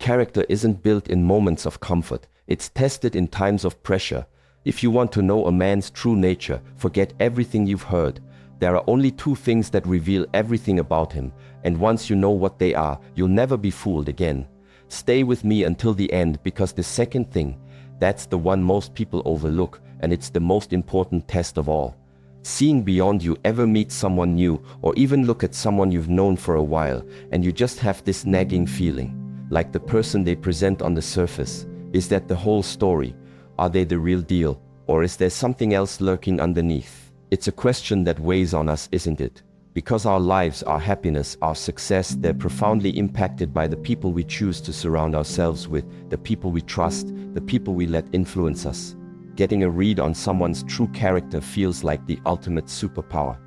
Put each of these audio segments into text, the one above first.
character isn't built in moments of comfort, it's tested in times of pressure. If you want to know a man's true nature, forget everything you've heard. There are only two things that reveal everything about him, and once you know what they are, you'll never be fooled again. Stay with me until the end, because the second thing, that's the one most people overlook, and it's the most important test of all. Seeing beyond. You ever meet someone new, or even look at someone you've known for a while, and you just have this nagging feeling, like the person they present on the surface. Is that the whole story? Are they the real deal, or is there something else lurking underneath? It's a question that weighs on us, isn't it? Because our lives, our happiness, our success, they're profoundly impacted by the people we choose to surround ourselves with, the people we trust, the people we let influence us. Getting a read on someone's true character feels like the ultimate superpower.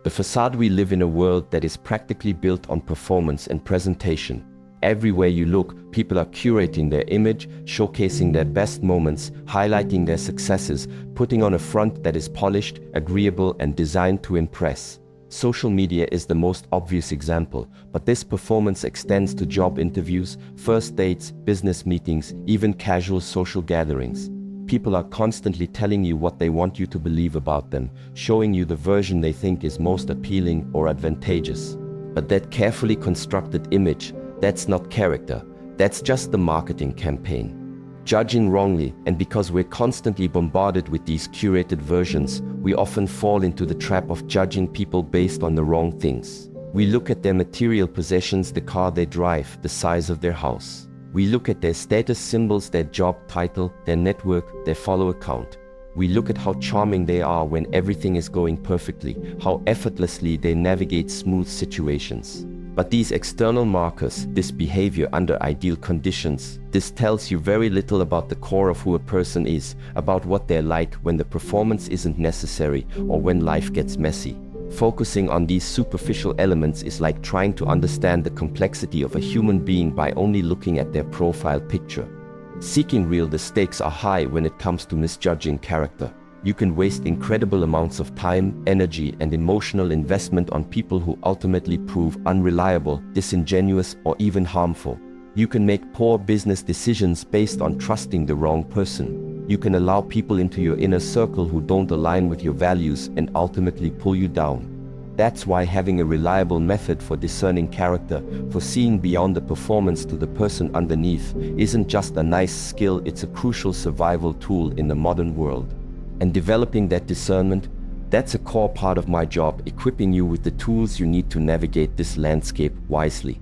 The facade. We live in a world that is practically built on performance and presentation. Everywhere you look, people are curating their image, showcasing their best moments, highlighting their successes, putting on a front that is polished, agreeable, and designed to impress. Social media is the most obvious example, but this performance extends to job interviews, first dates, business meetings, even casual social gatherings. People are constantly telling you what they want you to believe about them, showing you the version they think is most appealing or advantageous. But that carefully constructed image, that's not character, that's just the marketing campaign. Judging wrongly, and because we're constantly bombarded with these curated versions, we often fall into the trap of judging people based on the wrong things. We look at their material possessions, the car they drive, the size of their house. We look at their status symbols, their job title, their network, their follower count. We look at how charming they are when everything is going perfectly, how effortlessly they navigate smooth situations. But these external markers, this behavior under ideal conditions, this tells you very little about the core of who a person is, about what they're like when the performance isn't necessary or when life gets messy. Focusing on these superficial elements is like trying to understand the complexity of a human being by only looking at their profile picture. Seeking real, the stakes are high when it comes to misjudging character. You can waste incredible amounts of time, energy, and emotional investment on people who ultimately prove unreliable, disingenuous, or even harmful. You can make poor business decisions based on trusting the wrong person. You can allow people into your inner circle who don't align with your values and ultimately pull you down. That's why having a reliable method for discerning character, for seeing beyond the performance to the person underneath, isn't just a nice skill, it's a crucial survival tool in the modern world. And developing that discernment, that's a core part of my job, equipping you with the tools you need to navigate this landscape wisely.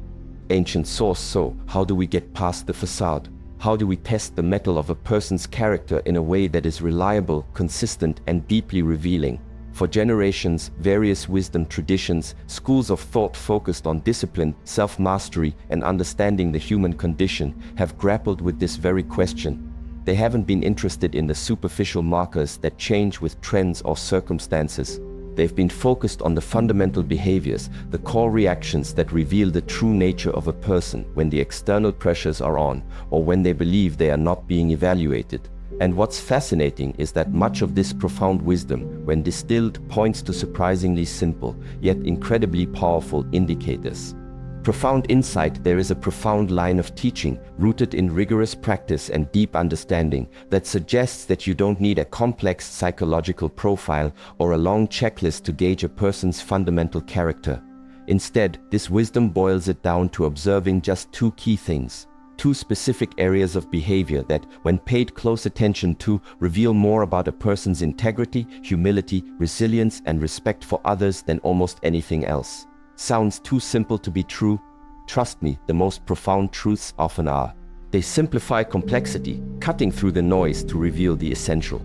Ancient source. So, how do we get past the facade? How do we test the metal of a person's character in a way that is reliable, consistent, and deeply revealing? For generations, various wisdom traditions, schools of thought focused on discipline, self-mastery, and understanding the human condition have grappled with this very question. They haven't been interested in the superficial markers that change with trends or circumstances. They've been focused on the fundamental behaviors, the core reactions that reveal the true nature of a person when the external pressures are on, or when they believe they are not being evaluated. And what's fascinating is that much of this profound wisdom, when distilled, points to surprisingly simple, yet incredibly powerful indicators. Profound insight. There is a profound line of teaching, rooted in rigorous practice and deep understanding, that suggests that you don't need a complex psychological profile or a long checklist to gauge a person's fundamental character. Instead, this wisdom boils it down to observing just two key things. Two specific areas of behavior that, when paid close attention to, reveal more about a person's integrity, humility, resilience, and respect for others than almost anything else. Sounds too simple to be true? Trust me, the most profound truths often are. They simplify complexity, cutting through the noise to reveal the essential.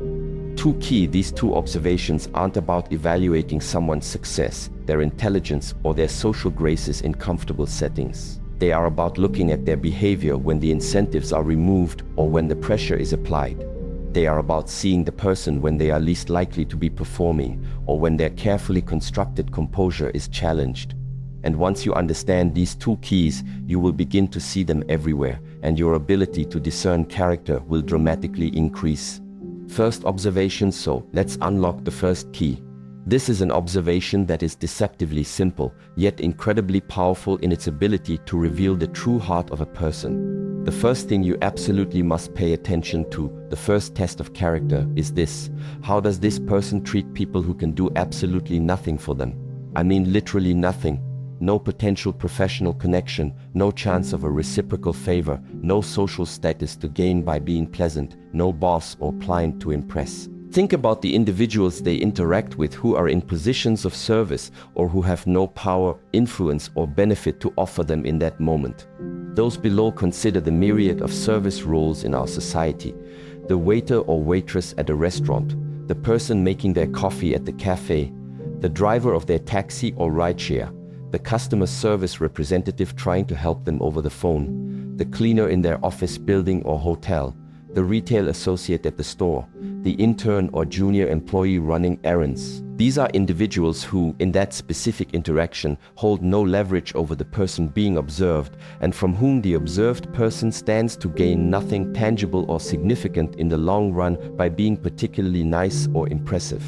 These two observations aren't about evaluating someone's success, their intelligence, or their social graces in comfortable settings. They are about looking at their behavior when the incentives are removed or when the pressure is applied. They are about seeing the person when they are least likely to be performing, or when their carefully constructed composure is challenged. And once you understand these two keys, you will begin to see them everywhere, and your ability to discern character will dramatically increase. First observation. So, let's unlock the first key. This is an observation that is deceptively simple, yet incredibly powerful in its ability to reveal the true heart of a person. The first thing you absolutely must pay attention to, the first test of character, is this. How does this person treat people who can do absolutely nothing for them? I mean literally nothing. No potential professional connection, no chance of a reciprocal favor, no social status to gain by being pleasant, no boss or client to impress. Think about the individuals they interact with who are in positions of service or who have no power, influence or benefit to offer them in that moment. Those below consider the myriad of service roles in our society. The waiter or waitress at a restaurant, the person making their coffee at the cafe, the driver of their taxi or rideshare, the customer service representative trying to help them over the phone, the cleaner in their office building or hotel, the retail associate at the store, the intern or junior employee running errands. These are individuals who, in that specific interaction, hold no leverage over the person being observed, and from whom the observed person stands to gain nothing tangible or significant in the long run by being particularly nice or impressive.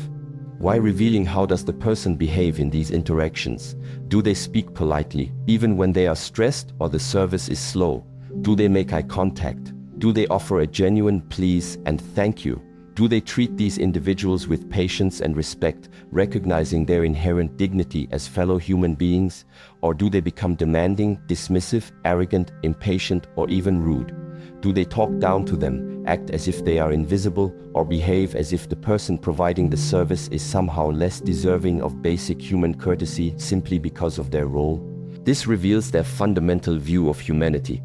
Why revealing how does the person behave in these interactions? Do they speak politely, even when they are stressed or the service is slow? Do they make eye contact? Do they offer a genuine please and thank you? Do they treat these individuals with patience and respect, recognizing their inherent dignity as fellow human beings? Or do they become demanding, dismissive, arrogant, impatient, or even rude? Do they talk down to them, act as if they are invisible, or behave as if the person providing the service is somehow less deserving of basic human courtesy simply because of their role? This reveals their fundamental view of humanity.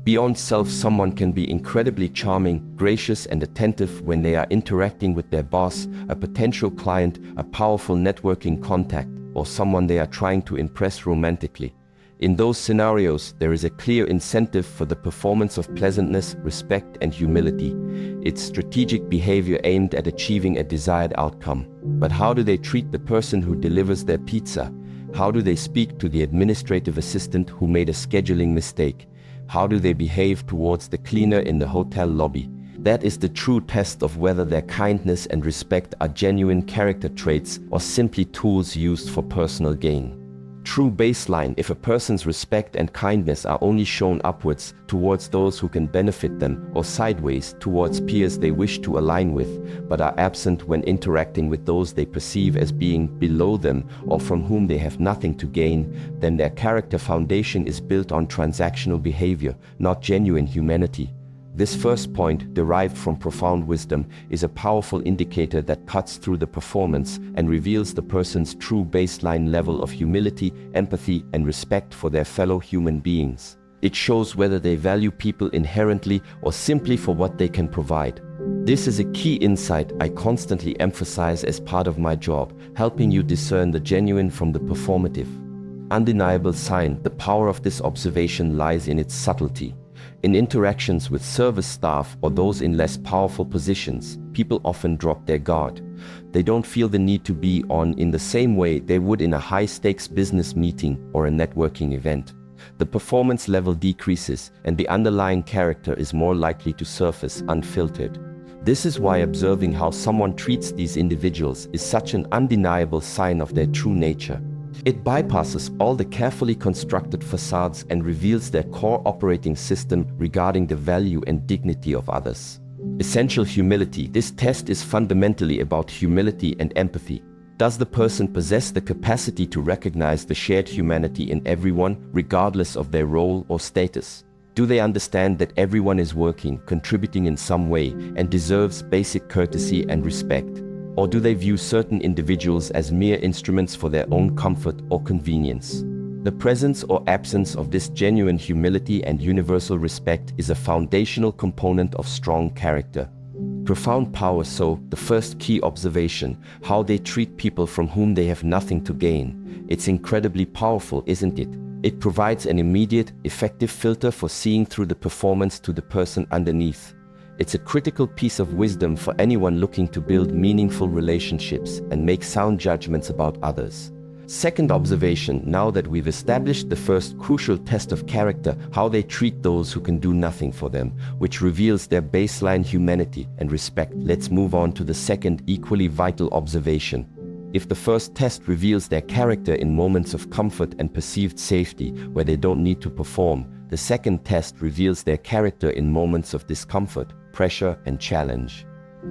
Beyond self, someone can be incredibly charming, gracious, and attentive when they are interacting with their boss, a potential client, a powerful networking contact, or someone they are trying to impress romantically. In those scenarios, there is a clear incentive for the performance of pleasantness, respect, and humility. It's strategic behavior aimed at achieving a desired outcome. But how do they treat the person who delivers their pizza? How do they speak to the administrative assistant who made a scheduling mistake? How do they behave towards the cleaner in the hotel lobby? That is the true test of whether their kindness and respect are genuine character traits or simply tools used for personal gain. True baseline: if a person's respect and kindness are only shown upwards towards those who can benefit them or sideways towards peers they wish to align with, but are absent when interacting with those they perceive as being below them or from whom they have nothing to gain, then their character foundation is built on transactional behavior, not genuine humanity. This first point, derived from profound wisdom, is a powerful indicator that cuts through the performance and reveals the person's true baseline level of humility, empathy, and respect for their fellow human beings. It shows whether they value people inherently or simply for what they can provide. This is a key insight I constantly emphasize as part of my job, helping you discern the genuine from the performative. Undeniable sign: the power of this observation lies in its subtlety. In interactions with service staff or those in less powerful positions, people often drop their guard. They don't feel the need to be on in the same way they would in a high-stakes business meeting or a networking event. The performance level decreases, and the underlying character is more likely to surface unfiltered. This is why observing how someone treats these individuals is such an undeniable sign of their true nature. It bypasses all the carefully constructed facades and reveals their core operating system regarding the value and dignity of others. Essential humility: this test is fundamentally about humility and empathy. Does the person possess the capacity to recognize the shared humanity in everyone, regardless of their role or status? Do they understand that everyone is working, contributing in some way, and deserves basic courtesy and respect? Or do they view certain individuals as mere instruments for their own comfort or convenience? The presence or absence of this genuine humility and universal respect is a foundational component of strong character. Profound power. So, the first key observation: how they treat people from whom they have nothing to gain. It's incredibly powerful, isn't it? It provides an immediate, effective filter for seeing through the performance to the person underneath. It's a critical piece of wisdom for anyone looking to build meaningful relationships and make sound judgments about others. Second observation: now that we've established the first crucial test of character, how they treat those who can do nothing for them, which reveals their baseline humanity and respect, let's move on to the second equally vital observation. If the first test reveals their character in moments of comfort and perceived safety, where they don't need to perform, The second test reveals their character in moments of discomfort, pressure, and challenge.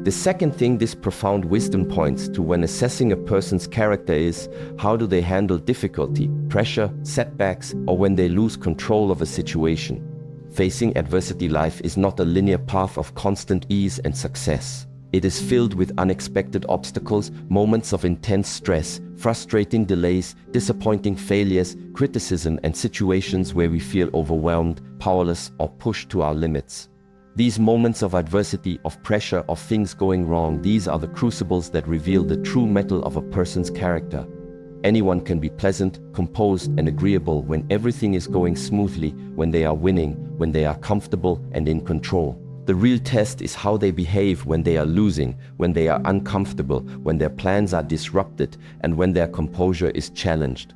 The second thing this profound wisdom points to when assessing a person's character is how do they handle difficulty, pressure, setbacks, or when they lose control of a situation. Facing adversity, life is not a linear path of constant ease and success. It is filled with unexpected obstacles, moments of intense stress, frustrating delays, disappointing failures, criticism, and situations where we feel overwhelmed, powerless, or pushed to our limits. These moments of adversity, of pressure, of things going wrong, these are the crucibles that reveal the true metal of a person's character. Anyone can be pleasant, composed, and agreeable when everything is going smoothly, when they are winning, when they are comfortable and in control. The real test is how they behave when they are losing, when they are uncomfortable, when their plans are disrupted, and when their composure is challenged.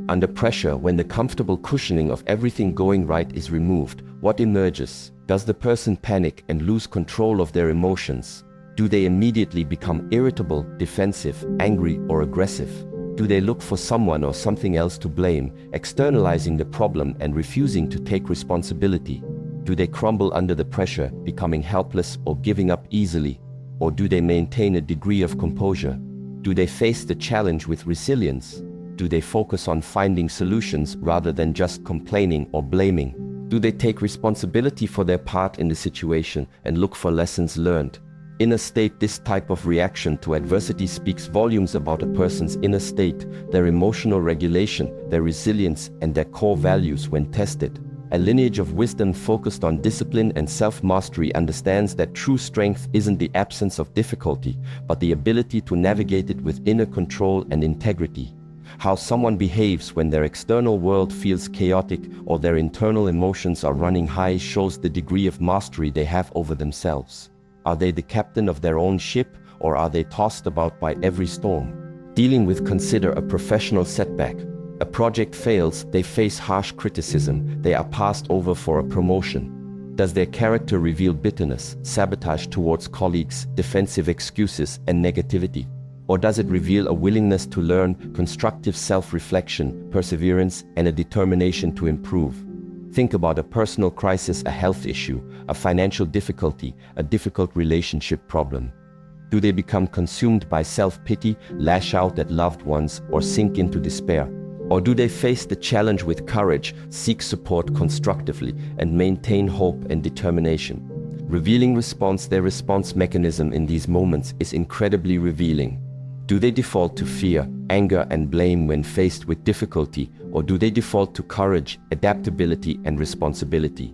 Under pressure, when the comfortable cushioning of everything going right is removed, what emerges? Does the person panic and lose control of their emotions? Do they immediately become irritable, defensive, angry, or aggressive? Do they look for someone or something else to blame, externalizing the problem and refusing to take responsibility? Do they crumble under the pressure, becoming helpless or giving up easily? Or do they maintain a degree of composure? Do they face the challenge with resilience? Do they focus on finding solutions rather than just complaining or blaming? Do they take responsibility for their part in the situation and look for lessons learned? Inner state. This type of reaction to adversity speaks volumes about a person's inner state, their emotional regulation, their resilience, and their core values when tested. A lineage of wisdom focused on discipline and self-mastery understands that true strength isn't the absence of difficulty, but the ability to navigate it with inner control and integrity. How someone behaves when their external world feels chaotic or their internal emotions are running high shows the degree of mastery they have over themselves. Are they the captain of their own ship, or are they tossed about by every storm? Dealing with. Consider a professional setback. A project fails, they face harsh criticism, they are passed over for a promotion. Does their character reveal bitterness, sabotage towards colleagues, defensive excuses, and negativity? Or does it reveal a willingness to learn, constructive self-reflection, perseverance, and a determination to improve? Think about a personal crisis, a health issue, a financial difficulty, a difficult relationship problem. Do they become consumed by self-pity, lash out at loved ones, or sink into despair? Or do they face the challenge with courage, seek support constructively, and maintain hope and determination? Revealing response. Their response mechanism in these moments is incredibly revealing. Do they default to fear, anger, and blame when faced with difficulty, or do they default to courage, adaptability, and responsibility?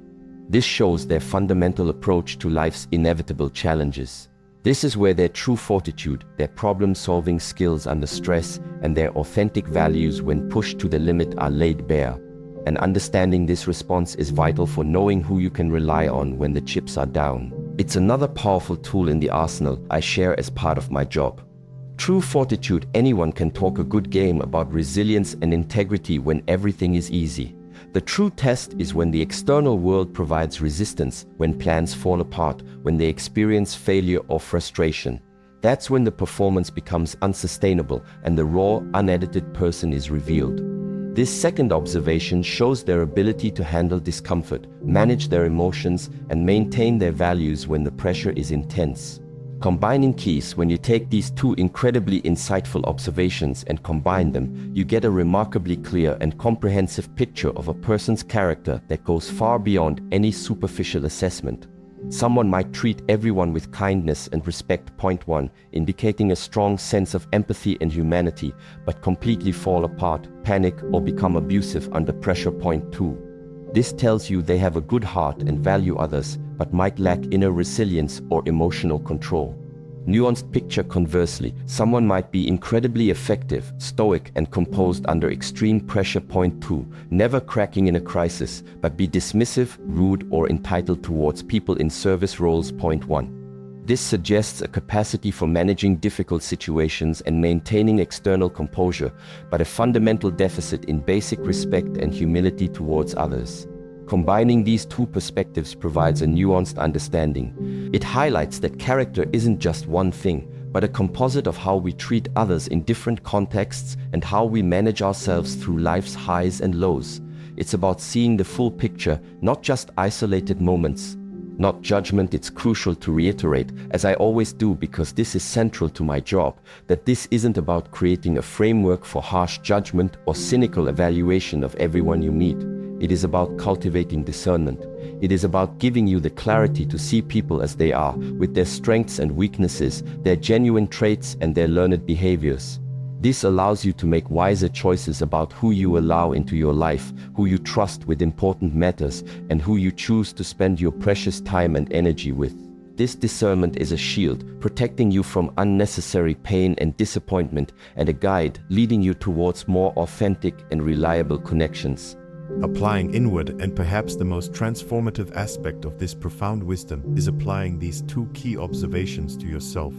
This shows their fundamental approach to life's inevitable challenges. This is where their true fortitude, their problem-solving skills under stress, and their authentic values when pushed to the limit are laid bare. And understanding this response is vital for knowing who you can rely on when the chips are down. It's another powerful tool in the arsenal I share as part of my job. True fortitude. Anyone can talk a good game about resilience and integrity when everything is easy. The true test is when the external world provides resistance, when plans fall apart, when they experience failure or frustration. That's when the performance becomes unsustainable and the raw, unedited person is revealed. This second observation shows their ability to handle discomfort, manage their emotions, and maintain their values when the pressure is intense. Combining keys. When you take these two incredibly insightful observations and combine them, you get a remarkably clear and comprehensive picture of a person's character that goes far beyond any superficial assessment. Someone might treat everyone with kindness and respect, point one, indicating a strong sense of empathy and humanity, but completely fall apart, panic, or become abusive under pressure, point two. This tells you they have a good heart and value others, but might lack inner resilience or emotional control. Nuanced picture. Conversely, someone might be incredibly effective, stoic, and composed under extreme pressure, point two, never cracking in a crisis, but be dismissive, rude, or entitled towards people in service roles, point one. This suggests a capacity for managing difficult situations and maintaining external composure, but a fundamental deficit in basic respect and humility towards others. Combining these two perspectives provides a nuanced understanding. It highlights that character isn't just one thing, but a composite of how we treat others in different contexts and how we manage ourselves through life's highs and lows. It's about seeing the full picture, not just isolated moments. Not judgment. It's crucial to reiterate, as I always do because this is central to my job, that this isn't about creating a framework for harsh judgment or cynical evaluation of everyone you meet. It is about cultivating discernment. It is about giving you the clarity to see people as they are, with their strengths and weaknesses, their genuine traits and their learned behaviors. This allows you to make wiser choices about who you allow into your life, who you trust with important matters, and who you choose to spend your precious time and energy with. This discernment is a shield, protecting you from unnecessary pain and disappointment, and a guide leading you towards more authentic and reliable connections. Applying inward, and perhaps the most transformative aspect of this profound wisdom, is applying these two key observations to yourself.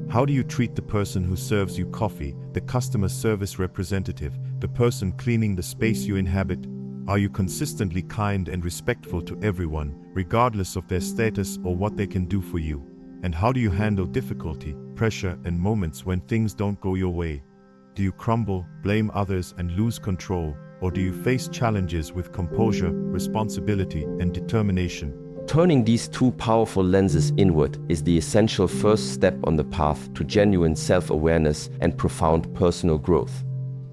How do you treat the person who serves you coffee, the customer service representative, the person cleaning the space you inhabit? Are you consistently kind and respectful to everyone, regardless of their status or what they can do for you? And how do you handle difficulty, pressure, and moments when things don't go your way? Do you crumble, blame others, and lose control? Or do you face challenges with composure, responsibility, and determination? Turning these two powerful lenses inward is the essential first step on the path to genuine self-awareness and profound personal growth.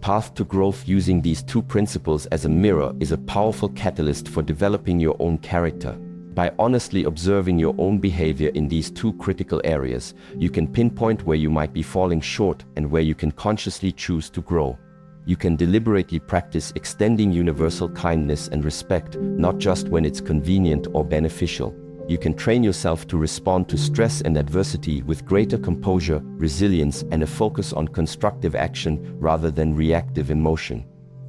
Path to growth using these two principles as a mirror is a powerful catalyst for developing your own character. By honestly observing your own behavior in these two critical areas, you can pinpoint where you might be falling short and where you can consciously choose to grow. You can deliberately practice extending universal kindness and respect, not just when it's convenient or beneficial. You can train yourself to respond to stress and adversity with greater composure, resilience, and a focus on constructive action rather than reactive emotion.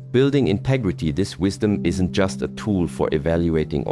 Building integrity. This wisdom isn't just a tool for evaluating